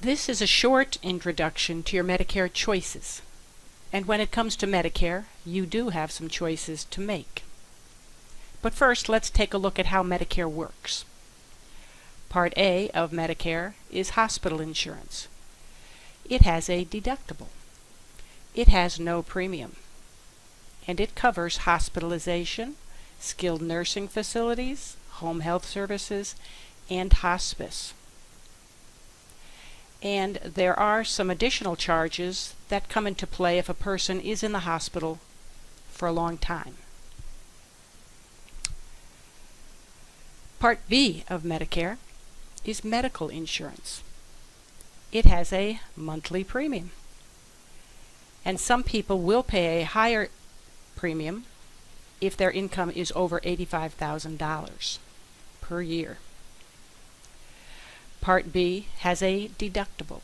This is a short introduction to your Medicare choices. And when it comes to Medicare, you do have some choices to make. But first, let's take a look at how Medicare works. Part A of Medicare is hospital insurance. It has a deductible. It has no premium. And it covers hospitalization, skilled nursing facilities, home health services, and hospice. And there are some additional charges that come into play if a person is in the hospital for a long time. Part B of Medicare is medical insurance. It has a monthly premium. And some people will pay a higher premium if their income is over $85,000 per year. Part B has a deductible.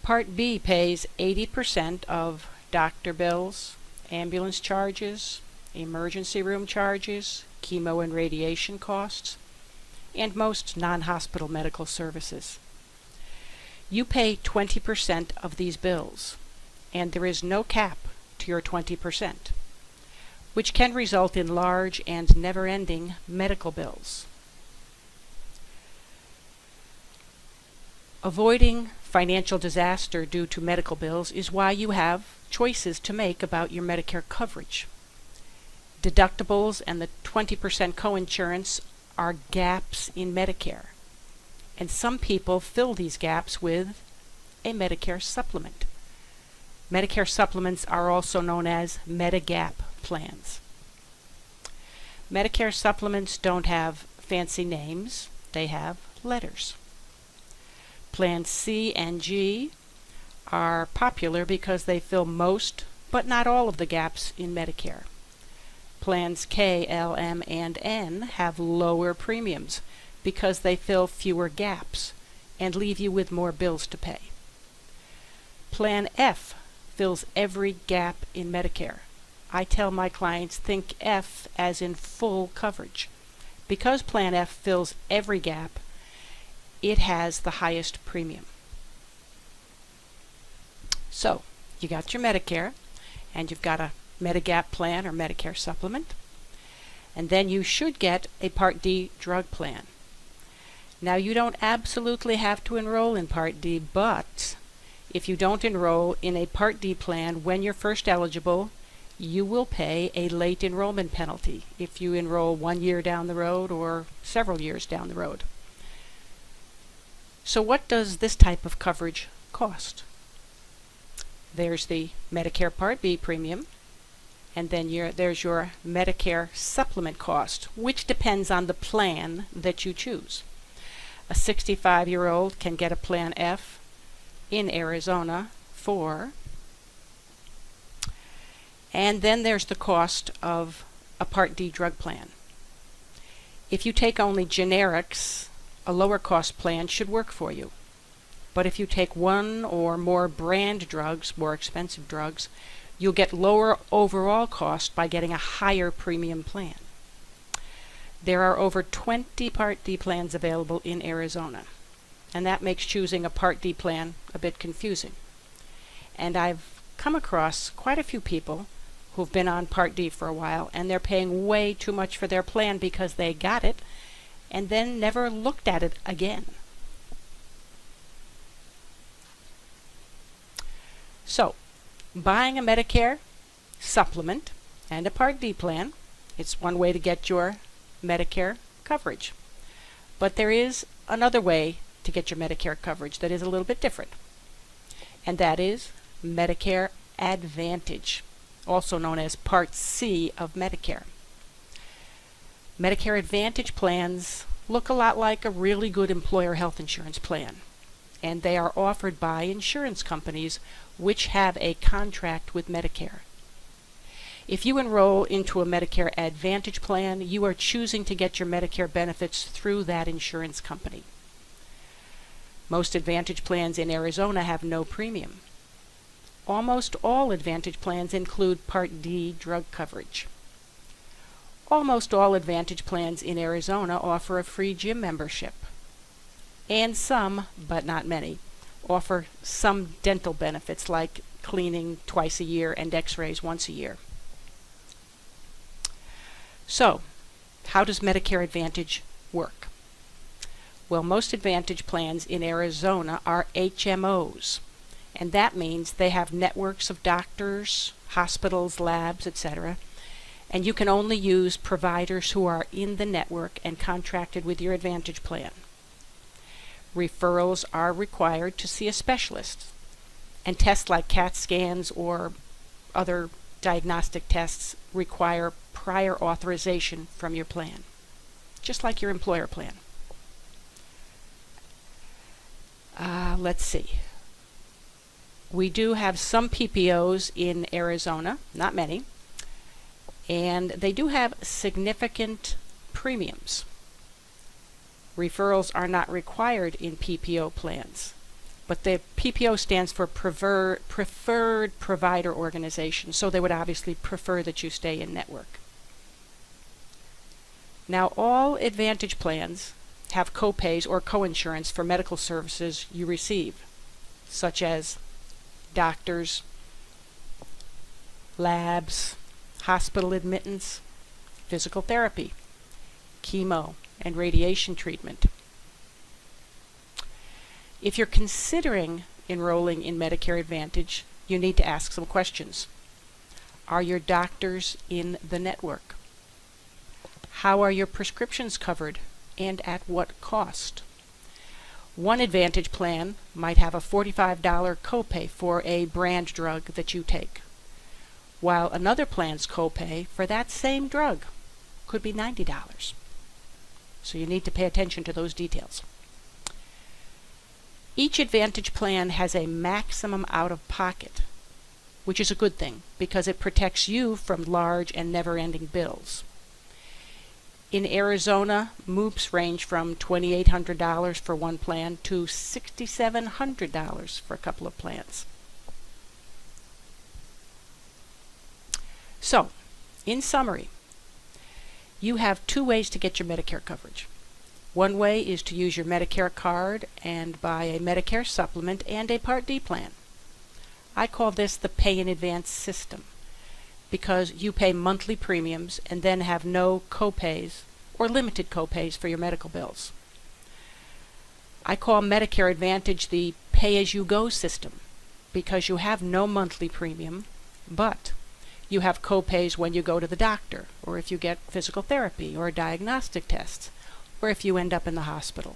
Part B pays 80% of doctor bills, ambulance charges, emergency room charges, chemo and radiation costs, and most non-hospital medical services. You pay 20% of these bills, and there is no cap to your 20%, which can result in large and never-ending medical bills. Avoiding financial disaster due to medical bills is why you have choices to make about your Medicare coverage. Deductibles and the 20% coinsurance are gaps in Medicare, and some people fill these gaps with a Medicare supplement. Medicare supplements are also known as Medigap plans. Medicare supplements don't have fancy names, they have letters. Plans C and G are popular because they fill most, but not all of the gaps in Medicare. Plans K, L, M, and N have lower premiums because they fill fewer gaps and leave you with more bills to pay. Plan F fills every gap in Medicare. I tell my clients, think F as in full coverage. Because Plan F fills every gap, it has the highest premium. So, you got your Medicare, and you've got a Medigap plan or Medicare supplement, and then you should get a Part D drug plan. Now, you don't absolutely have to enroll in Part D, but if you don't enroll in a Part D plan when you're first eligible, you will pay a late enrollment penalty if you enroll 1 year down the road or several years down the road. So what does this type of coverage cost? There's the Medicare Part B premium, and then there's your Medicare supplement cost, which depends on the plan that you choose. A 65-year-old can get a Plan F in Arizona for, and then there's the cost of a Part D drug plan. If you take only generics, a lower cost plan should work for you. But if you take one or more brand drugs, more expensive drugs, you'll get lower overall cost by getting a higher premium plan. There are over 20 Part D plans available in Arizona, and that makes choosing a Part D plan a bit confusing. And I've come across quite a few people who've been on Part D for a while, and they're paying way too much for their plan because they got it and then never looked at it again. So, buying a Medicare supplement and a Part D plan, it's one way to get your Medicare coverage. But there is another way to get your Medicare coverage that is a little bit different, and that is Medicare Advantage, also known as Part C of Medicare. Medicare Advantage plans look a lot like a really good employer health insurance plan, and they are offered by insurance companies which have a contract with Medicare. If you enroll into a Medicare Advantage plan, you are choosing to get your Medicare benefits through that insurance company. Most Advantage plans in Arizona have no premium. Almost all Advantage plans include Part D drug coverage. Almost all Advantage plans in Arizona offer a free gym membership. and some, but not many, offer some dental benefits like cleaning twice a year and x-rays once a year. So, how does Medicare Advantage work? Well, most Advantage plans in Arizona are HMOs, and that means they have networks of doctors, hospitals, labs, etc., and you can only use providers who are in the network and contracted with your Advantage plan. Referrals are required to see a specialist, and tests like CAT scans or other diagnostic tests require prior authorization from your plan, just like your employer plan. Let's see. We do have some PPOs in Arizona, not many, and they do have significant premiums. Referrals are not required in PPO plans, but the PPO stands for Preferred Provider Organization, so they would obviously prefer that you stay in network. Now, all Advantage plans have copays or coinsurance for medical services you receive, such as doctors, labs, hospital admittance, physical therapy, chemo, and radiation treatment. If you're considering enrolling in Medicare Advantage, you need to ask some questions. Are your doctors in the network? How are your prescriptions covered, and at what cost? One Advantage plan might have a $45 copay for a brand drug that you take, while another plan's copay for that same drug could be $90. So you need to pay attention to those details. Each Advantage plan has a maximum out-of-pocket, which is a good thing because it protects you from large and never-ending bills. In Arizona, MOOPs range from $2,800 for one plan to $6,700 for a couple of plans. So, in summary, you have two ways to get your Medicare coverage. One way is to use your Medicare card and buy a Medicare supplement and a Part D plan. I call this the pay in advance system, because you pay monthly premiums and then have no copays or limited copays for your medical bills. I call Medicare Advantage the pay-as-you-go system, because you have no monthly premium, but you have copays when you go to the doctor, or if you get physical therapy or diagnostic tests, or if you end up in the hospital.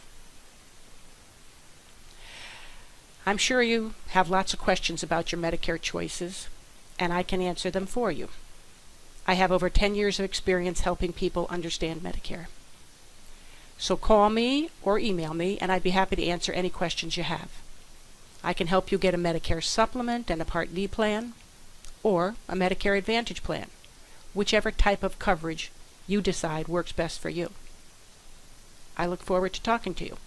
I'm sure you have lots of questions about your Medicare choices, and I can answer them for you. I have over 10 years of experience helping people understand Medicare. So call me or email me, and I'd be happy to answer any questions you have. I can help you get a Medicare supplement and a Part D plan, or a Medicare Advantage plan, whichever type of coverage you decide works best for you. I look forward to talking to you.